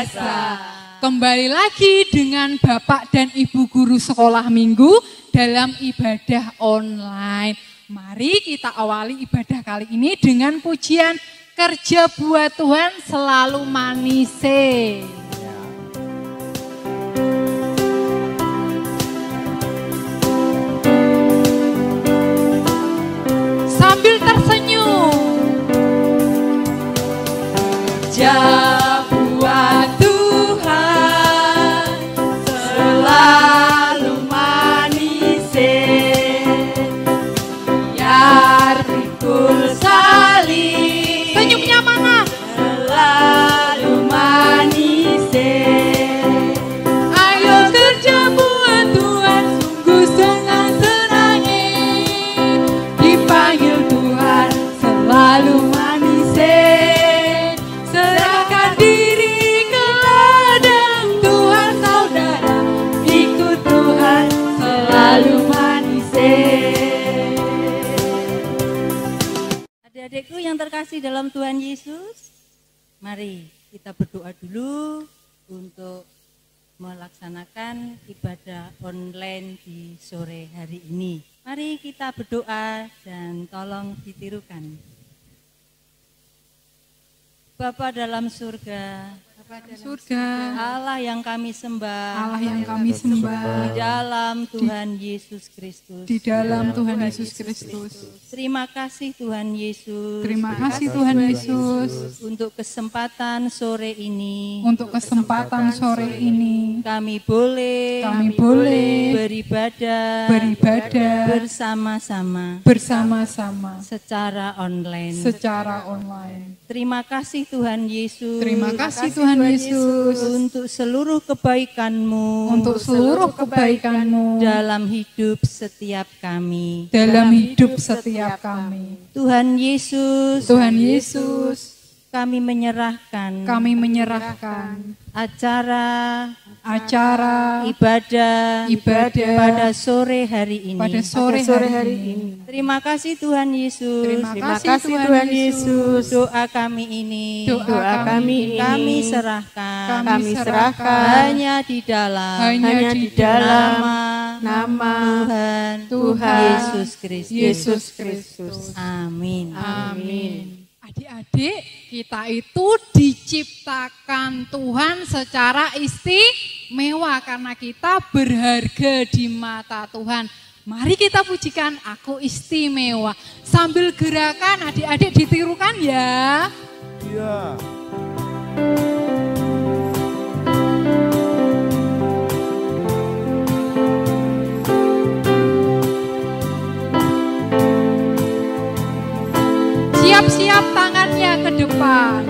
biasa. Kembali lagi dengan Bapak dan Ibu Guru Sekolah Minggu dalam ibadah online. Mari kita awali ibadah kali ini dengan pujian Kerja Buat Tuhan Selalu Manise. Sambil tersenyum. Buat Tuhan selalu manise, biar pikul salib. Senyumnya mana? Selalu manise. Ayo kerja buat Tuhan, sungguh senang-senangi. Dipanggil Tuhan selalu manise. Serahkan diri ke ladang Tuhan, saudara. Ikut Tuhan selalu manise. Adik-adikku yang terkasih dalam Tuhan Yesus, mari kita berdoa dulu untuk melaksanakan ibadah online di sore hari ini. Mari kita berdoa dan tolong ditirukan. Bapa dalam surga, Allah yang kami sembah, di dalam Tuhan Yesus Kristus. Di dalam Tuhan Yesus Kristus. Terima kasih Tuhan Yesus. Terima kasih Tuhan Yesus untuk kesempatan sore ini. untuk kesempatan sore ini. Kami boleh beribadah bersama-sama secara online. Terima kasih Tuhan Yesus. Terima kasih Tuhan Yesus untuk seluruh kebaikan-Mu. Dalam hidup setiap kami. Tuhan Yesus. Kami menyerahkan acara ibadah pada sore hari ini. Terima kasih Tuhan Yesus. Doa kami ini kami serahkan hanya di dalam nama Tuhan Yesus Kristus. Amin. Adik-adik, kita itu diciptakan Tuhan secara istimewa karena kita berharga di mata Tuhan. Mari kita pujikan Aku Istimewa. Sambil gerakan adik-adik ditirukan ya. Iya. Siap-siap tangannya ke depan.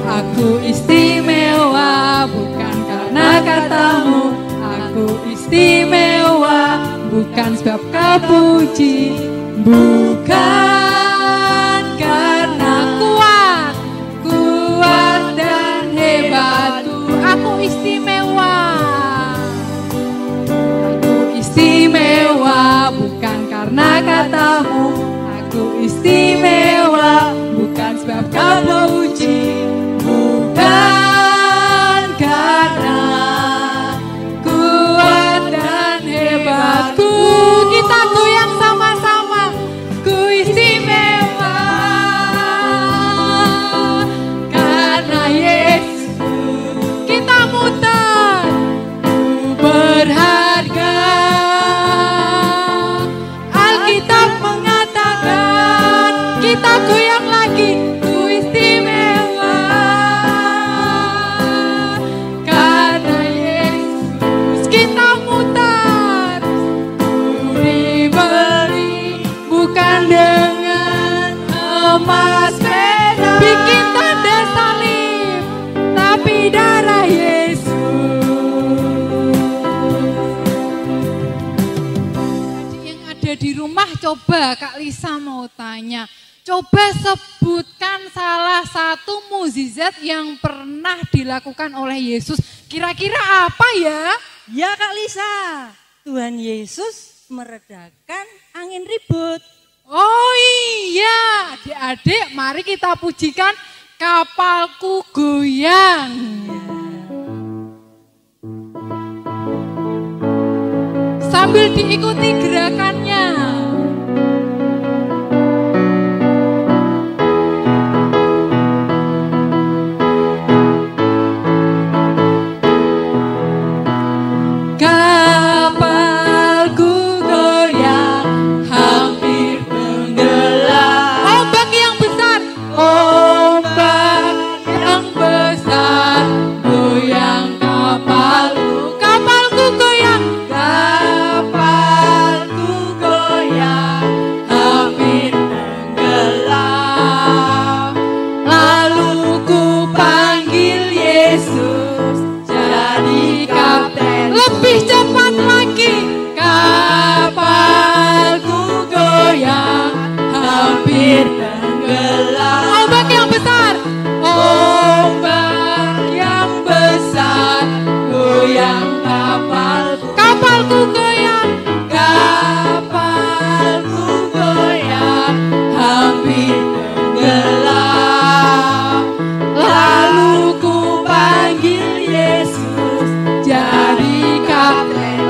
Aku istimewa bukan karena katamu. Aku istimewa bukan sebab kau puji. Bukan karena kuat dan hebatku. Aku istimewa. Istimewa bukan karena katamu. Aku istimewa bukan sebab kau puji. Bukan karena kuat dan hebatku. Kita goyang sama-sama. Ku istimewa karena Yesus. Kita muter. Ku berharga. Kita goyang lagi, ku istimewa karena Yesus. Kita mutar, ku diberi bukan dengan emas perak, bikin tanda salib, tapi darah Yesus. Yang ada di rumah, coba Kak Lisa mau tanya. Coba sebutkan salah satu mukjizat yang pernah dilakukan oleh Yesus. Kira-kira apa ya? Ya Kak Lisa, Tuhan Yesus meredakan angin ribut. Oh iya, adik-adik mari kita pujikan Kapalku Goyang. Sambil diikuti gerakannya.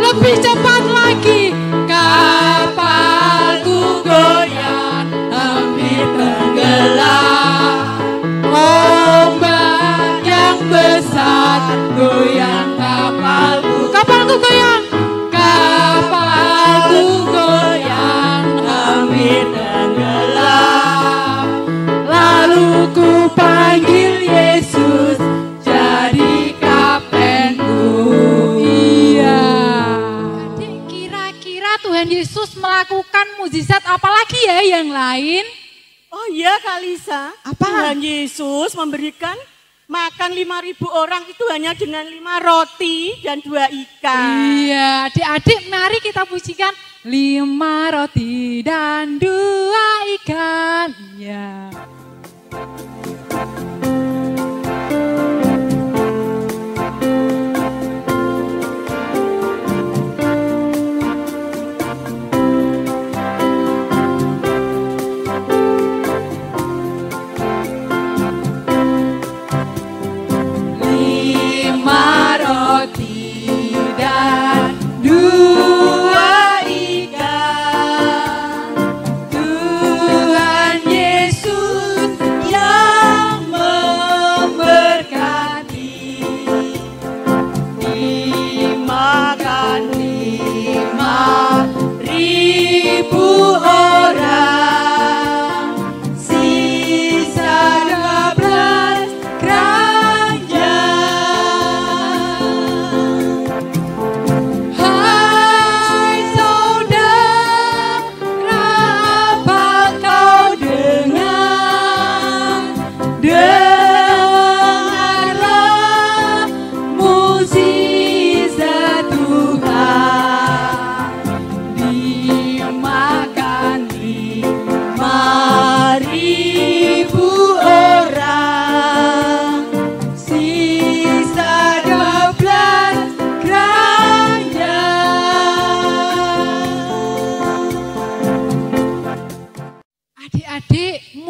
Lebih cepat lagi, kapalku goyang hampir tenggelam. Ombak yang besar goyang kapalku. Kapalku goyang, kapalku goyang hampir tenggelam. Lalu ku panggil Yesus jadi kaptenku. Iya. Tuhan Yesus melakukan mukjizat apa lagi ya yang lain? Oh iya Kalisa, apa? Tuhan Yesus memberikan makan 5.000 orang itu hanya dengan 5 roti dan 2 ikan. Iya, adik-adik mari kita pujikan 5 roti dan 2 ikan. Iya.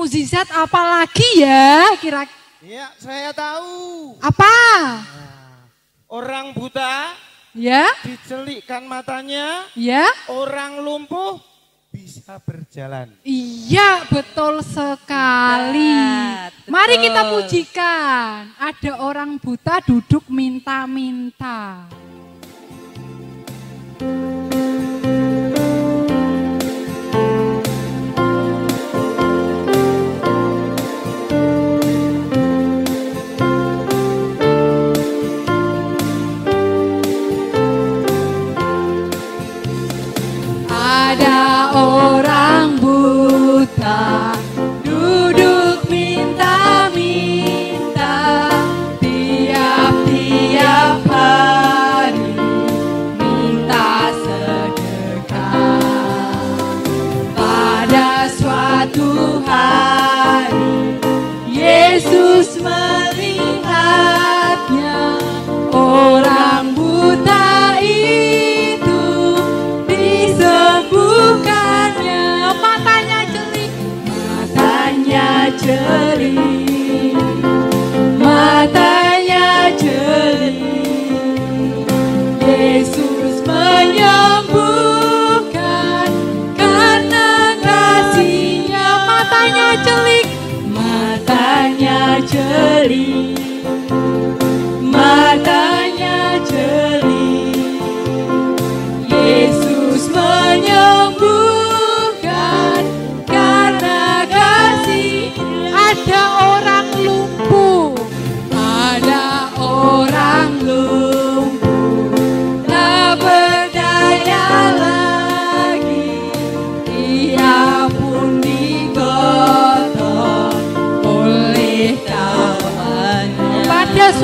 Mukjizat apa lagi ya kira-kira? Ya, saya tahu. Apa? Nah, orang buta ya dicelikkan matanya. Ya. Orang lumpuh bisa berjalan. Iya, betul sekali. Betul. Mari kita pujikan. Ada orang buta duduk minta-minta. Ada orang buta duduk minta-minta tiap-tiap hari.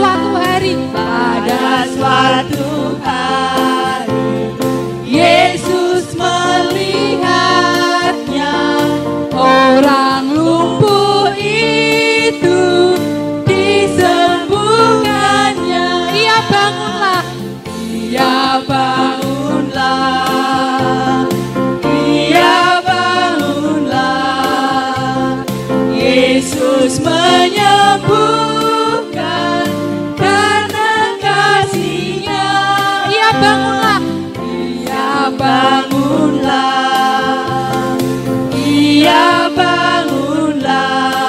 suatu hari, pada suatu hari, Yesus melihatnya, orang lumpuh itu disembuhkannya. Ia bangunlah, ia bangunlah, ia bangunlah, Yesus menyembuhkan karena kasih-Nya. ia bangunlah, Ia bangunlah, ia bangunlah,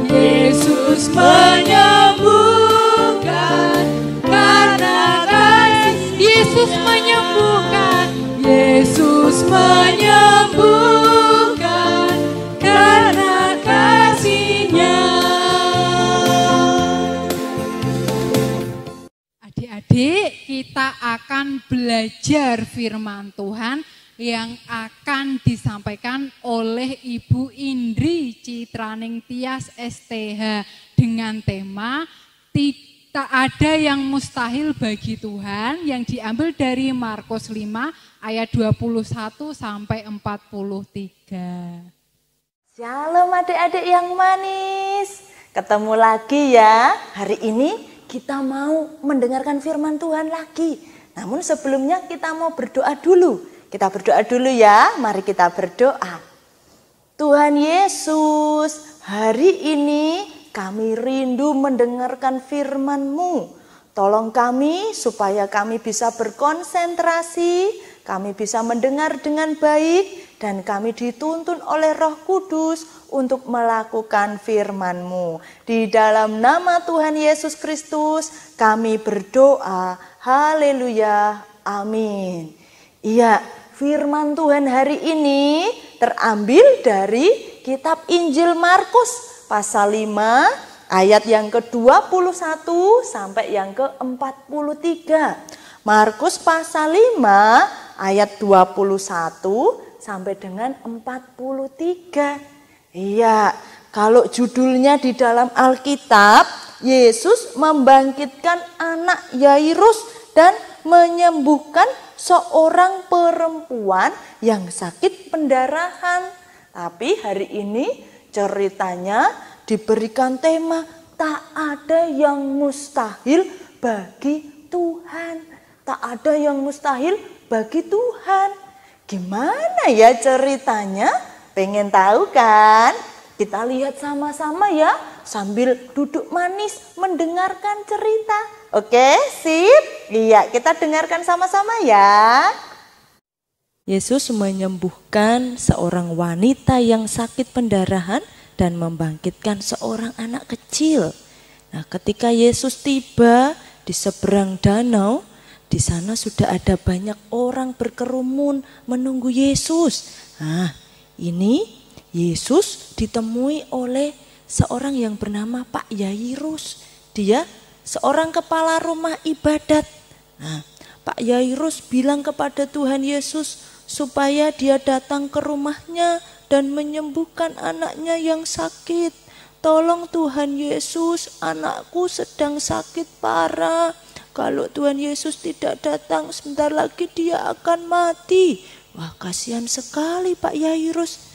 Yesus menyembuhkan karena kasih. Yesus menyembuhkan, Yesus menyembuhkan karena kasih-Nya. Adik-adik, kita akan belajar firman Tuhan yang akan disampaikan oleh Ibu Indri Citraning Tias STH dengan tema tidak ada yang mustahil bagi Tuhan, yang diambil dari Markus 5 ayat 21 sampai 43. Shalom adik-adik yang manis. Ketemu lagi ya. Hari ini kita mau mendengarkan firman Tuhan lagi. Namun sebelumnya kita mau berdoa dulu. Kita berdoa dulu ya. Mari kita berdoa. Tuhan Yesus, hari ini kami rindu mendengarkan firman-Mu. Tolong kami supaya kami bisa berkonsentrasi, kami bisa mendengar dengan baik, dan kami dituntun oleh Roh Kudus untuk melakukan firman-Mu. Di dalam nama Tuhan Yesus Kristus kami berdoa. Haleluya. Amin. Iya, firman Tuhan hari ini terambil dari kitab Injil Markus pasal 5 ayat yang ke-21 sampai yang ke-43. Markus pasal 5 ayat 21 sampai dengan 43. Iya, kalau judulnya di dalam Alkitab, Yesus membangkitkan anak Yairus dan menyembuhkan seorang perempuan yang sakit pendarahan. Tapi hari ini ceritanya diberikan tema tak ada yang mustahil bagi Tuhan. Tak ada yang mustahil bagi Tuhan. Gimana ya ceritanya? Pengen tahu kan? Kita lihat sama-sama ya, sambil duduk manis mendengarkan cerita. Oke, sip? Iya, kita dengarkan sama-sama ya. Yesus menyembuhkan seorang wanita yang sakit pendarahan dan membangkitkan seorang anak kecil. Nah, ketika Yesus tiba di seberang danau, di sana sudah ada banyak orang berkerumun menunggu Yesus. Nah, ini Yesus ditemui oleh seorang yang bernama Pak Yairus. Dia seorang kepala rumah ibadat. Nah, Pak Yairus bilang kepada Tuhan Yesus supaya dia datang ke rumahnya dan menyembuhkan anaknya yang sakit. Tolong Tuhan Yesus, anakku sedang sakit parah. Kalau Tuhan Yesus tidak datang, sebentar lagi dia akan mati. Wah, kasihan sekali Pak Yairus.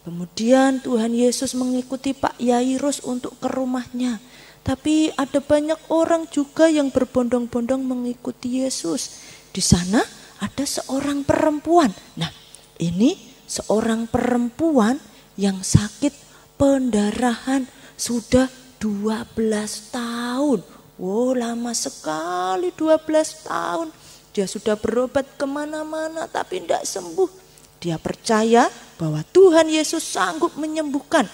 Kemudian Tuhan Yesus mengikuti Pak Yairus untuk ke rumahnya. Tapi ada banyak orang juga yang berbondong-bondong mengikuti Yesus. Di sana ada seorang perempuan. Nah, ini seorang perempuan yang sakit pendarahan sudah 12 tahun. Wow, lama sekali 12 tahun. Dia sudah berobat kemana-mana tapi tidak sembuh. Dia percaya bahwa Tuhan Yesus sanggup menyembuhkan.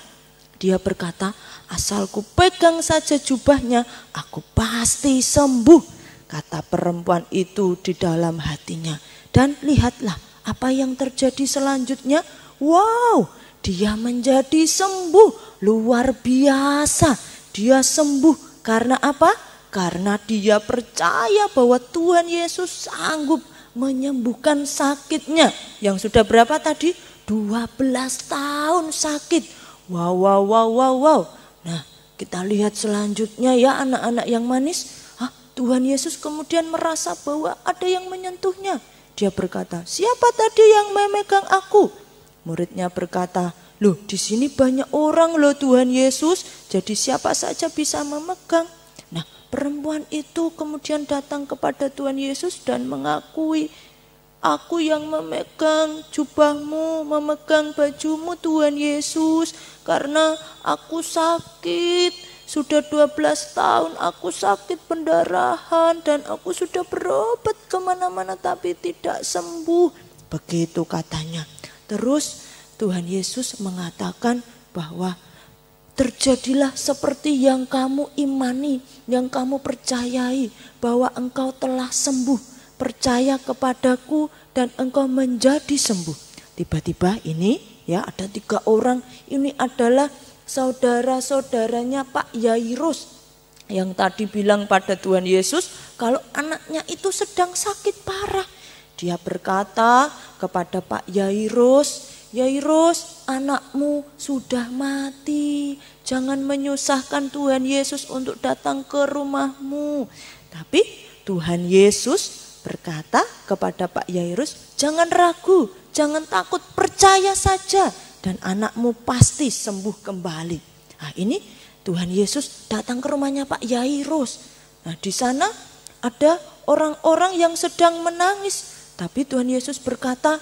Dia berkata, asal ku pegang saja jubahnya, aku pasti sembuh. Kata perempuan itu di dalam hatinya. Dan lihatlah apa yang terjadi selanjutnya. Wow, dia menjadi sembuh. Luar biasa. Dia sembuh karena apa? Karena dia percaya bahwa Tuhan Yesus sanggup menyembuhkan sakitnya. Yang sudah berapa tadi? 12 tahun sakit. Wow. Nah, kita lihat selanjutnya ya anak-anak yang manis. Tuhan Yesus kemudian merasa bahwa ada yang menyentuhnya. Dia berkata, siapa tadi yang memegang aku? Muridnya berkata, loh di sini banyak orang loh Tuhan Yesus, jadi siapa saja bisa memegang. Nah perempuan itu kemudian datang kepada Tuhan Yesus dan mengakui, aku yang memegang jubahmu, memegang bajumu Tuhan Yesus, karena aku sakit. Sudah 12 tahun aku sakit pendarahan dan aku sudah berobat kemana-mana tapi tidak sembuh. Begitu katanya. Terus Tuhan Yesus mengatakan bahwa terjadilah seperti yang kamu imani, yang kamu percayai bahwa engkau telah sembuh. Percaya kepadaku dan engkau menjadi sembuh. Tiba-tiba ini ya ada 3 orang, ini adalah saudara-saudaranya Pak Yairus yang tadi bilang pada Tuhan Yesus kalau anaknya itu sedang sakit parah. Dia berkata kepada Pak Yairus, Yairus, anakmu sudah mati. Jangan menyusahkan Tuhan Yesus untuk datang ke rumahmu. Tapi Tuhan Yesus berkata kepada Pak Yairus, jangan ragu, jangan takut, percaya saja. Dan anakmu pasti sembuh kembali. Nah ini Tuhan Yesus datang ke rumahnya Pak Yairus. Nah di sana ada orang-orang yang sedang menangis. Tapi Tuhan Yesus berkata,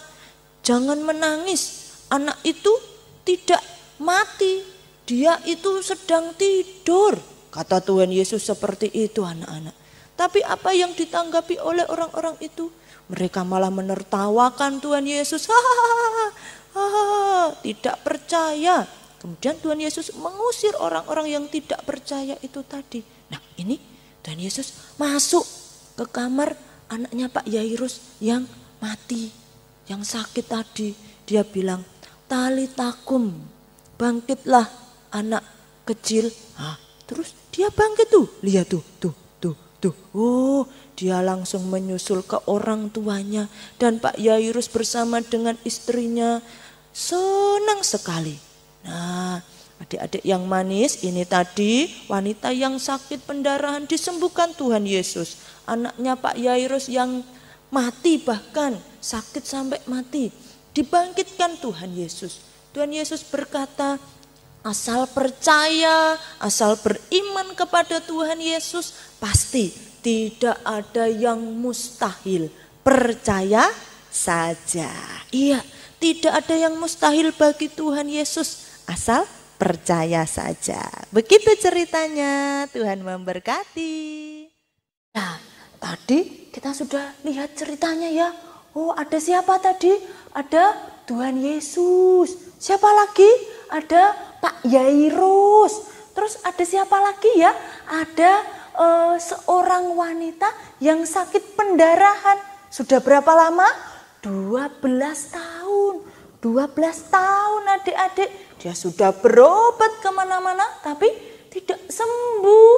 jangan menangis. Anak itu tidak mati. Dia itu sedang tidur. Kata Tuhan Yesus seperti itu anak-anak. Tapi apa yang ditanggapi oleh orang-orang itu? Mereka malah menertawakan Tuhan Yesus. Tidak percaya. Kemudian Tuhan Yesus mengusir orang-orang yang tidak percaya itu tadi. Nah ini Tuhan Yesus masuk ke kamar anaknya Pak Yairus yang mati, yang sakit tadi. Dia bilang, talitakum, bangkitlah anak kecil. Terus dia bangkit tuh, lihat tuh. Oh, dia langsung menyusul ke orang tuanya. Dan Pak Yairus bersama dengan istrinya senang sekali. Nah, adik-adik yang manis, ini tadi wanita yang sakit pendarahan disembuhkan Tuhan Yesus. Anaknya Pak Yairus yang mati, bahkan sakit sampai mati, dibangkitkan Tuhan Yesus. Tuhan Yesus berkata, asal percaya, asal beriman kepada Tuhan Yesus, pasti tidak ada yang mustahil. Percaya saja. Iya, tidak ada yang mustahil bagi Tuhan Yesus, asal percaya saja. Begitu ceritanya, Tuhan memberkati. Nah, tadi kita sudah lihat ceritanya ya. Oh, ada siapa tadi? Ada Tuhan Yesus. Siapa lagi? Ada Pak Yairus. Terus ada siapa lagi ya? Ada seorang wanita yang sakit pendarahan. Sudah berapa lama? 12 tahun. 12 tahun adik-adik. Dia sudah berobat kemana-mana tapi tidak sembuh.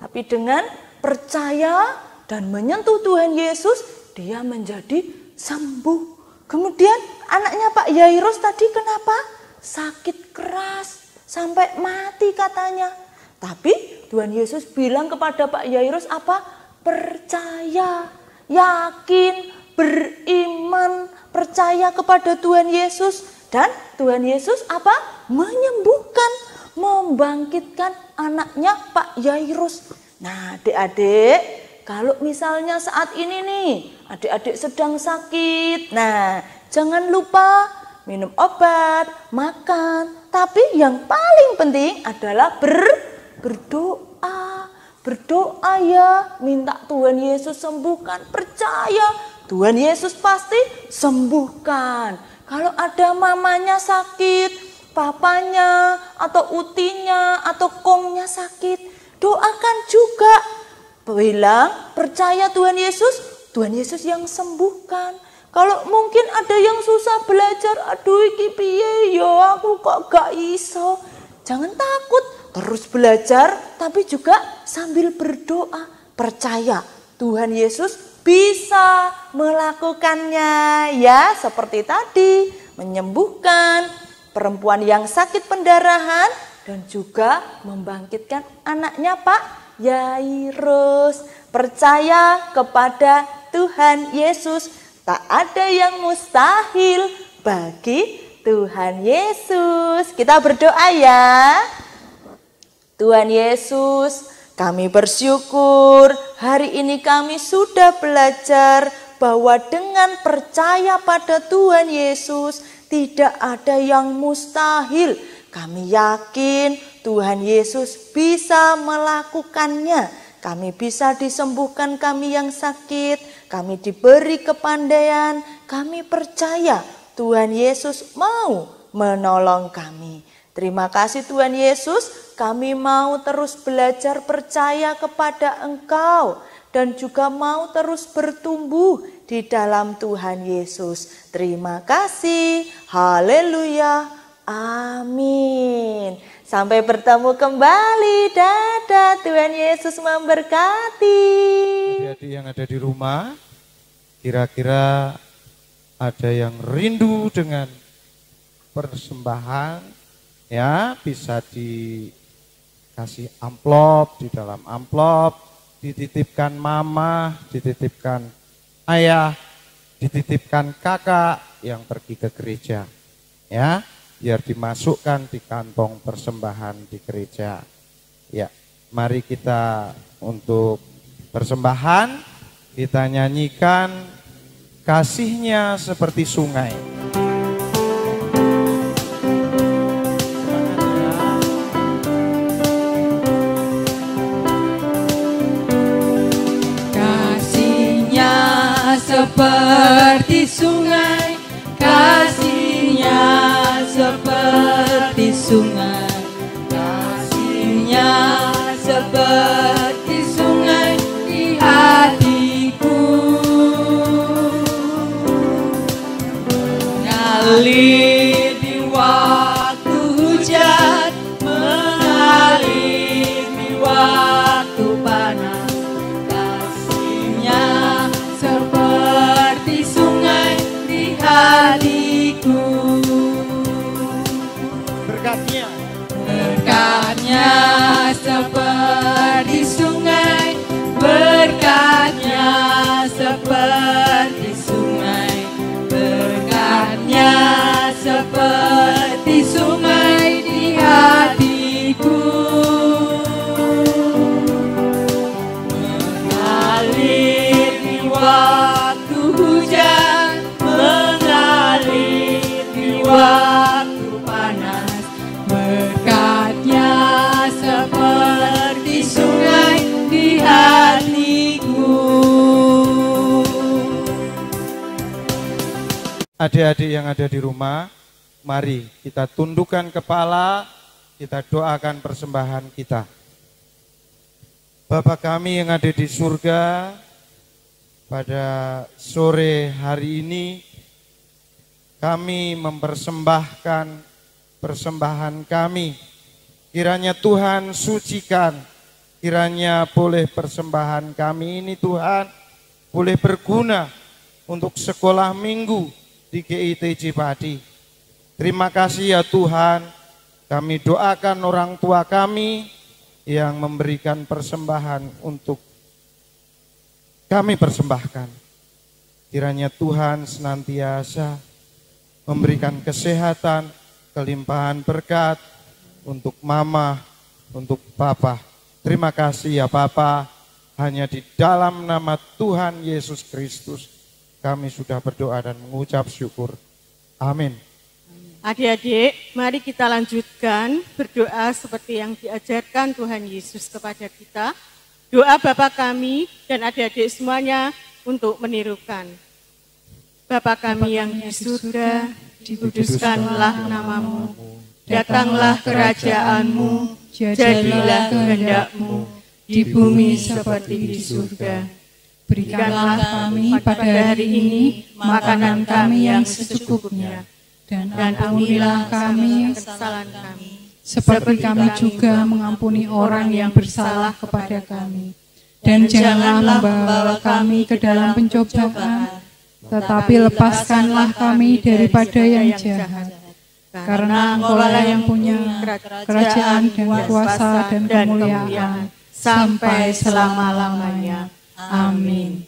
Tapi dengan percaya dan menyentuh Tuhan Yesus, dia menjadi sembuh. Kemudian anaknya Pak Yairus tadi kenapa? Sakit keras sampai mati katanya. Tapi Tuhan Yesus bilang kepada Pak Yairus apa? Percaya, yakin, beriman, percaya kepada Tuhan Yesus. Dan Tuhan Yesus apa? Menyembuhkan, membangkitkan anaknya Pak Yairus. Nah adik-adik, kalau misalnya saat ini nih adik-adik sedang sakit, nah jangan lupa minum obat, makan. Tapi yang paling penting adalah berdoa. Berdoa ya, minta Tuhan Yesus sembuhkan. Percaya Tuhan Yesus pasti sembuhkan. Kalau ada mamanya sakit, papanya atau utinya atau kongnya sakit, doakan juga. Bilang percaya Tuhan Yesus yang sembuhkan. Kalau mungkin ada yang susah belajar, aduh iki piye ya aku kok gak iso. Jangan takut, terus belajar tapi juga sambil berdoa. Percaya Tuhan Yesus bisa melakukannya ya, seperti tadi menyembuhkan perempuan yang sakit pendarahan dan juga membangkitkan anaknya Pak Yairus. Percaya kepada Tuhan Yesus, tak ada yang mustahil bagi Tuhan Yesus. Kita berdoa ya. Tuhan Yesus, kami bersyukur hari ini kami sudah belajar bahwa dengan percaya pada Tuhan Yesus tidak ada yang mustahil. Kami yakin Tuhan Yesus bisa melakukannya. Kami bisa disembuhkan kami yang sakit, kami diberi kepandaian, kami percaya Tuhan Yesus mau menolong kami. Terima kasih Tuhan Yesus, kami mau terus belajar percaya kepada Engkau dan juga mau terus bertumbuh di dalam Tuhan Yesus. Terima kasih, haleluya, amin. Sampai bertemu kembali, dadah, Tuhan Yesus memberkati. Adik-adik yang ada di rumah, kira-kira ada yang rindu dengan persembahan, ya bisa dikasih amplop, di dalam amplop dititipkan mama, dititipkan ayah, dititipkan kakak yang pergi ke gereja, ya, biar dimasukkan di kantong persembahan di gereja. Ya, mari kita untuk persembahan kita nyanyikan kasihnya seperti sungai. Kasihnya seperti sungai, kasihnya seperti sungai, kasihnya seperti sungai di hatiku, mengalir di waktu hujan, mengalir di waktu panas, kasihnya seperti sungai di hatiku. Berkatnya seperti sungai, berkatnya seperti sungai, berkatnya seperti sungai di hatiku, mengalir di waktu hujan, mengalir di waktu panas, berkatnya seperti sungai di hatiku. Adik-adik yang ada di rumah, mari kita tundukkan kepala, kita doakan persembahan kita. Bapa kami yang ada di surga, pada sore hari ini kami mempersembahkan persembahan kami. Kiranya Tuhan sucikan, kiranya boleh persembahan kami ini Tuhan boleh berguna untuk sekolah minggu di GITJ Padi. Terima kasih ya Tuhan, kami doakan orang tua kami yang memberikan persembahan untuk kami persembahkan. Kiranya Tuhan senantiasa memberikan kesehatan, kelimpahan berkat untuk mama, untuk papa. Terima kasih ya Papa, hanya di dalam nama Tuhan Yesus Kristus kami sudah berdoa dan mengucap syukur. Amin. Adik-adik, mari kita lanjutkan berdoa seperti yang diajarkan Tuhan Yesus kepada kita. Doa Bapa kami dan adik-adik semuanya untuk menirukan. Bapa kami yang di surga, dikuduskanlah namamu, datanglah kerajaanmu, jadilah kehendak-mu di bumi seperti di surga. Berikanlah kami pada hari ini makanan kami yang secukupnya, dan ampunilah kami kesalahan kami, seperti kami juga mengampuni orang yang bersalah kepada kami. Dan janganlah membawa kami ke dalam pencobaan, tetapi lepaskanlah kami daripada yang jahat. Karena Engkaulah yang punya kerajaan dan kuasa dan kemuliaan sampai selama-lamanya. Amin.